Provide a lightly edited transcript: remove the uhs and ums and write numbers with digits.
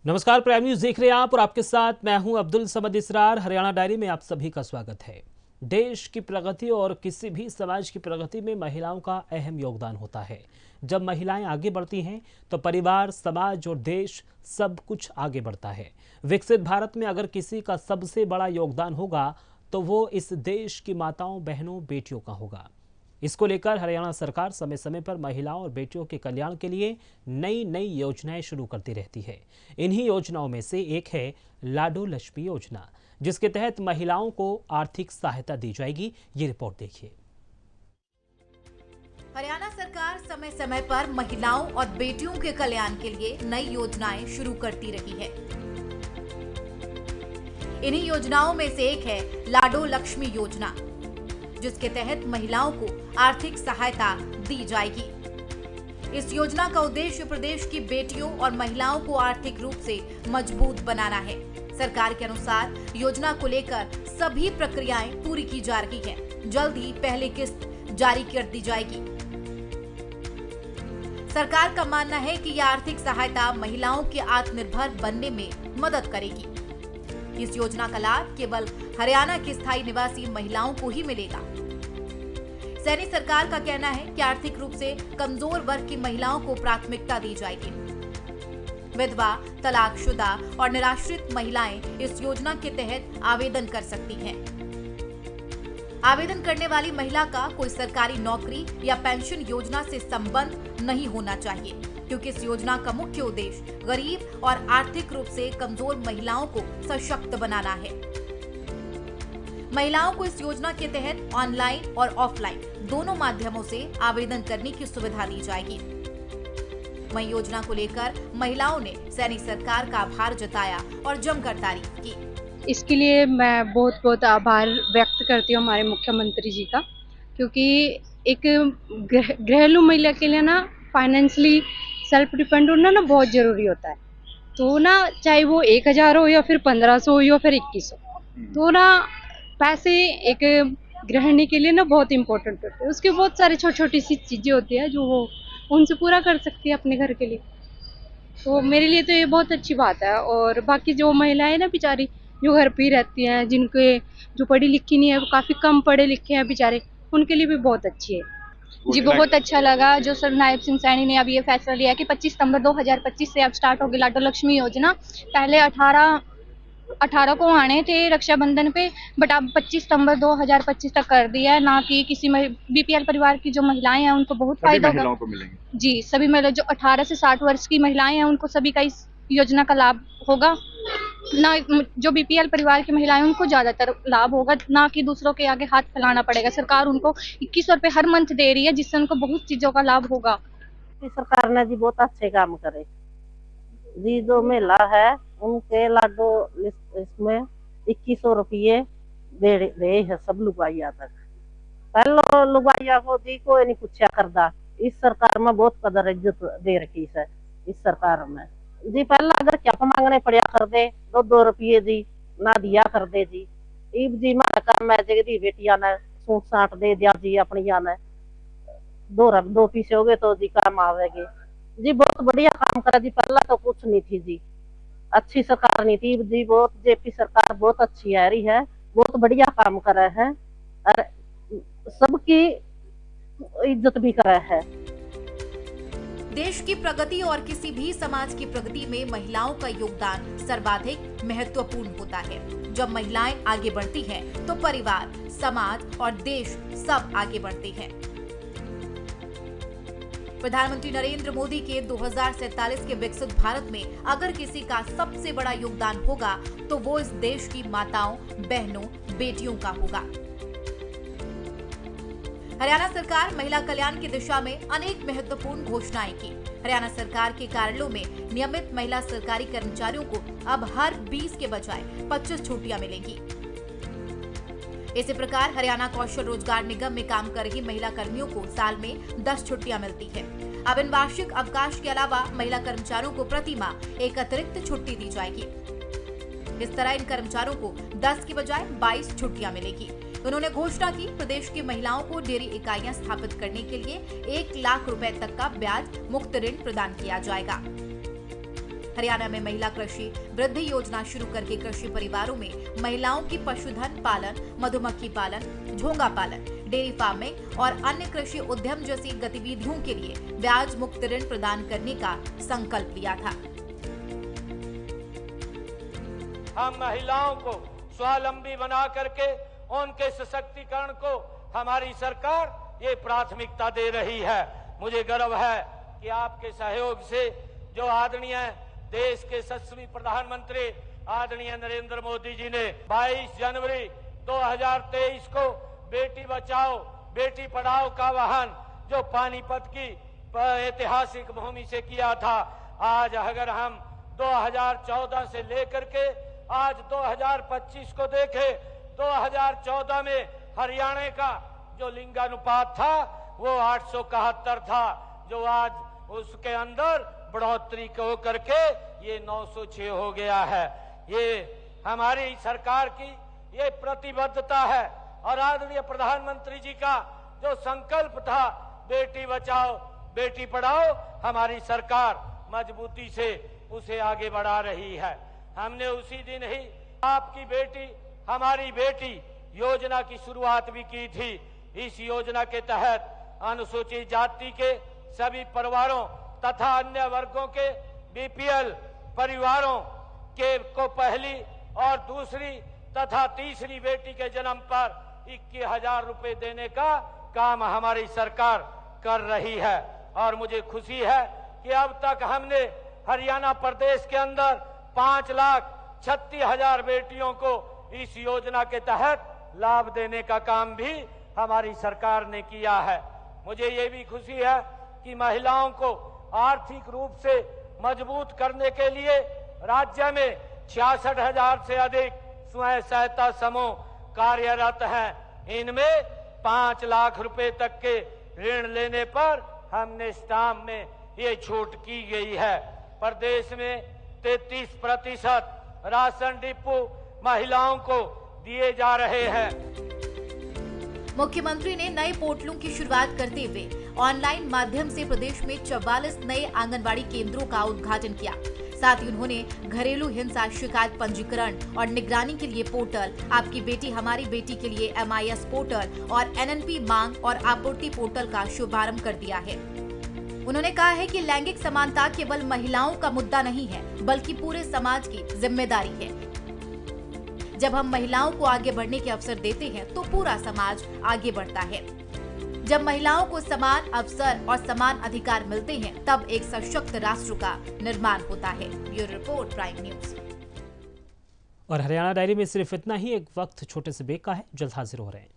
नमस्कार, prime news देख रहे हैं आप और आपके साथ मैं हूं अब्दुल समद इसरार। हरियाणा डायरी में आप सभी का स्वागत है। देश की प्रगति और किसी भी समाज की प्रगति में महिलाओं का अहम योगदान होता है। जब महिलाएं आगे बढ़ती हैं तो परिवार, समाज और देश सब कुछ आगे बढ़ता है। विकसित भारत में अगर किसी का सबसे बड़ा योगदान होगा तो वो इस देश की माताओं, बहनों, बेटियों का होगा। इसको लेकर हरियाणा सरकार समय समय पर महिलाओं और बेटियों के कल्याण के लिए नई नई योजनाएं शुरू करती रहती है। इन्हीं योजनाओं में से एक है लाडो लक्ष्मी योजना, जिसके तहत महिलाओं को आर्थिक सहायता दी जाएगी। ये रिपोर्ट देखिए। हरियाणा सरकार समय समय पर महिलाओं और बेटियों के कल्याण के लिए नई योजनाएं शुरू करती रही है। इन्हीं योजनाओं में से एक है लाडो लक्ष्मी योजना, जिसके तहत महिलाओं को आर्थिक सहायता दी जाएगी। इस योजना का उद्देश्य प्रदेश की बेटियों और महिलाओं को आर्थिक रूप से मजबूत बनाना है। सरकार के अनुसार योजना को लेकर सभी प्रक्रियाएं पूरी की जा रही हैं। जल्द ही पहली किस्त जारी कर दी जाएगी। सरकार का मानना है कि यह आर्थिक सहायता महिलाओं के आत्मनिर्भर बनने में मदद करेगी। इस योजना का लाभ केवल हरियाणा की स्थायी निवासी महिलाओं को ही मिलेगा। सैनी सरकार का कहना है कि आर्थिक रूप से कमजोर वर्ग की महिलाओं को प्राथमिकता दी जाएगी। विधवा, तलाकशुदा और निराश्रित महिलाएं इस योजना के तहत आवेदन कर सकती हैं। आवेदन करने वाली महिला का कोई सरकारी नौकरी या पेंशन योजना से संबंध नहीं होना चाहिए, क्योंकि इस योजना का मुख्य उद्देश्य गरीब और आर्थिक रूप से कमजोर महिलाओं को सशक्त बनाना है। महिलाओं को इस योजना के तहत ऑनलाइन और ऑफलाइन दोनों माध्यमों से आवेदन करने की सुविधा दी जाएगी। वहीं योजना को लेकर महिलाओं ने सैनी सरकार का आभार जताया और जमकर तारीफ की। इसके लिए मैं बहुत बहुत आभार व्यक्त करती हूँ हमारे मुख्यमंत्री जी का, क्योंकि एक घरेलू महिला के लिए ना फाइनेंशियली सेल्फ डिपेंड होना ना बहुत जरूरी होता है। तो ना चाहे वो 1000 हो या फिर 1500 हो या फिर 2100, तो ना पैसे एक गृहिणी के लिए ना बहुत इम्पोर्टेंट होते हैं। उसके बहुत सारे छोटी छोटी सी चीजें होती है जो वो उनसे पूरा कर सकती है अपने घर के लिए। तो मेरे लिए तो ये बहुत अच्छी बात है। और बाकी जो महिलाएं ना बेचारी जो घर पे ही रहती हैं, जिनके जो पढ़ी लिखी नहीं है, वो काफी कम पढ़े लिखे हैं बेचारे, उनके लिए भी बहुत अच्छी है। जी, बहुत अच्छा लगा जो सर नायब सिंह सैनी ने अब ये फैसला लिया कि 25 सितंबर 2025 से अब स्टार्ट होगी लाडो लक्ष्मी योजना। पहले 18 को आने थे रक्षाबंधन पे, बट अब 25 सितंबर 2025 तक कर दिया है। ना कि किसी बीपीएल परिवार की जो महिलाएं हैं उनको बहुत फायदा होगा। महिलाओं को मिलेंगे जी, सभी महिला जो 18 से 60 वर्ष की महिलाएं हैं उनको सभी का इस योजना का लाभ होगा। ना जो बीपीएल परिवार की महिलाएं उनको ज्यादातर लाभ होगा, ना कि दूसरों के आगे हाथ फैलाना पड़ेगा। सरकार उनको 2100 रुपए हर मंथ दे रही है, जिससे उनको बहुत चीजों का लाभ होगा। सरकार ने जी बहुत अच्छे काम करे जी। जो महिला है उनके लाडो इसमें 2100 रुपये दे रहे हैं सब लुगाइया तक। पहले लुगाइया को जी कोई नहीं पूछा करता। इस सरकार में बहुत कदर इज्जत दे रखी है इस सरकार में जी। पहला अगर क्या मांगने पड़ा कर दे 2-2 रुपये जी ना दिया कर दे जी। इब जी मारा काम है जगदी बेटिया ने सूट साट दे दिया जी अपनी ने 2 पीसे हो गए तो जी काम आवेगी जी। बहुत बढ़िया काम करा जी। पहला तो कुछ नहीं थी जी, अच्छी सरकार नहीं थी जी। बहुत जेपी सरकार बहुत अच्छी आ रही है, बहुत बढ़िया काम करे है और सबकी इज्जत भी करे है। देश की प्रगति और किसी भी समाज की प्रगति में महिलाओं का योगदान सर्वाधिक महत्वपूर्ण होता है। जब महिलाएं आगे बढ़ती हैं, तो परिवार, समाज और देश सब आगे बढ़ते हैं। प्रधानमंत्री नरेंद्र मोदी के 2047 के विकसित भारत में अगर किसी का सबसे बड़ा योगदान होगा तो वो इस देश की माताओं, बहनों, बेटियों का होगा। हरियाणा सरकार महिला कल्याण की दिशा में अनेक महत्वपूर्ण घोषणाएं की। हरियाणा सरकार के कार्यालयों में नियमित महिला सरकारी कर्मचारियों को अब हर 20 के बजाय 25 छुट्टियां मिलेंगी। इसी प्रकार हरियाणा कौशल रोजगार निगम में काम कर रही महिला कर्मियों को साल में 10 छुट्टियां मिलती है। अब इन वार्षिक अवकाश के अलावा महिला कर्मचारियों को प्रति माह एक अतिरिक्त छुट्टी दी जाएगी। इस तरह इन कर्मचारियों को 10 की बजाय 22 छुट्टियां मिलेगी। उन्होंने घोषणा की प्रदेश की महिलाओं को डेयरी इकाइयां स्थापित करने के लिए 1 लाख रुपए तक का ब्याज मुक्त ऋण प्रदान किया जाएगा। हरियाणा में महिला कृषि वृद्धि योजना शुरू करके कृषि परिवारों में महिलाओं की पशुधन पालन, मधुमक्खी पालन, झोंगा पालन, डेयरी फार्मिंग और अन्य कृषि उद्यम जैसी गतिविधियों के लिए ब्याज मुक्त ऋण प्रदान करने का संकल्प लिया था। हम महिलाओं को स्वावलंबी बना करके उनके सशक्तिकरण को हमारी सरकार ये प्राथमिकता दे रही है। मुझे गर्व है कि आपके सहयोग से जो आदरणीय देश के यशस्वी प्रधानमंत्री आदरणीय नरेंद्र मोदी जी ने 22 जनवरी 2023 को बेटी बचाओ बेटी पढ़ाओ का आह्वान जो पानीपत की ऐतिहासिक भूमि से किया था, आज अगर हम 2014 से लेकर के आज 2025 को देखें, 2014 में हरियाणा का जो लिंगानुपात था वो 871 था, जो आज उसके अंदर बढ़ोतरी को करके ये 906 हो गया है। ये हमारी सरकार की ये प्रतिबद्धता है और आदरणीय प्रधानमंत्री जी का जो संकल्प था बेटी बचाओ बेटी पढ़ाओ, हमारी सरकार मजबूती से उसे आगे बढ़ा रही है। हमने उसी दिन ही आपकी बेटी हमारी बेटी योजना की शुरुआत भी की थी। इस योजना के तहत अनुसूचित जाति के सभी परिवारों तथा अन्य वर्गों के बीपीएल परिवारों के को पहली और दूसरी तथा तीसरी बेटी के जन्म पर 21,000 रुपए देने का काम हमारी सरकार कर रही है। और मुझे खुशी है कि अब तक हमने हरियाणा प्रदेश के अंदर 5,36,000 बेटियों को इस योजना के तहत लाभ देने का काम भी हमारी सरकार ने किया है। मुझे ये भी खुशी है कि महिलाओं को आर्थिक रूप से मजबूत करने के लिए राज्य में 66,000 से अधिक स्वयं सहायता समूह कार्यरत हैं। इनमें 5 लाख रुपए तक के ऋण लेने पर हमने स्टाम्प में ये छूट की गई है। प्रदेश में 33% राशन डिपो महिलाओं को दिए जा रहे हैं। मुख्यमंत्री ने नए पोर्टलों की शुरुआत करते हुए ऑनलाइन माध्यम से प्रदेश में 44 नए आंगनबाड़ी केंद्रों का उद्घाटन किया। साथ ही उन्होंने घरेलू हिंसा शिकायत पंजीकरण और निगरानी के लिए पोर्टल, आपकी बेटी हमारी बेटी के लिए MIS पोर्टल और NNP मांग और आपूर्ति पोर्टल का शुभारंभ कर दिया है। उन्होंने कहा है कि लैंगिक समानता केवल महिलाओं का मुद्दा नहीं है, बल्कि पूरे समाज की जिम्मेदारी है। जब हम महिलाओं को आगे बढ़ने के अवसर देते हैं तो पूरा समाज आगे बढ़ता है। जब महिलाओं को समान अवसर और समान अधिकार मिलते हैं तब एक सशक्त राष्ट्र का निर्माण होता है। Bureau report, prime news. और हरियाणा डायरी में सिर्फ इतना ही। एक वक्त छोटे से ब्रेक का है, जल्द हाजिर हो रहे हैं।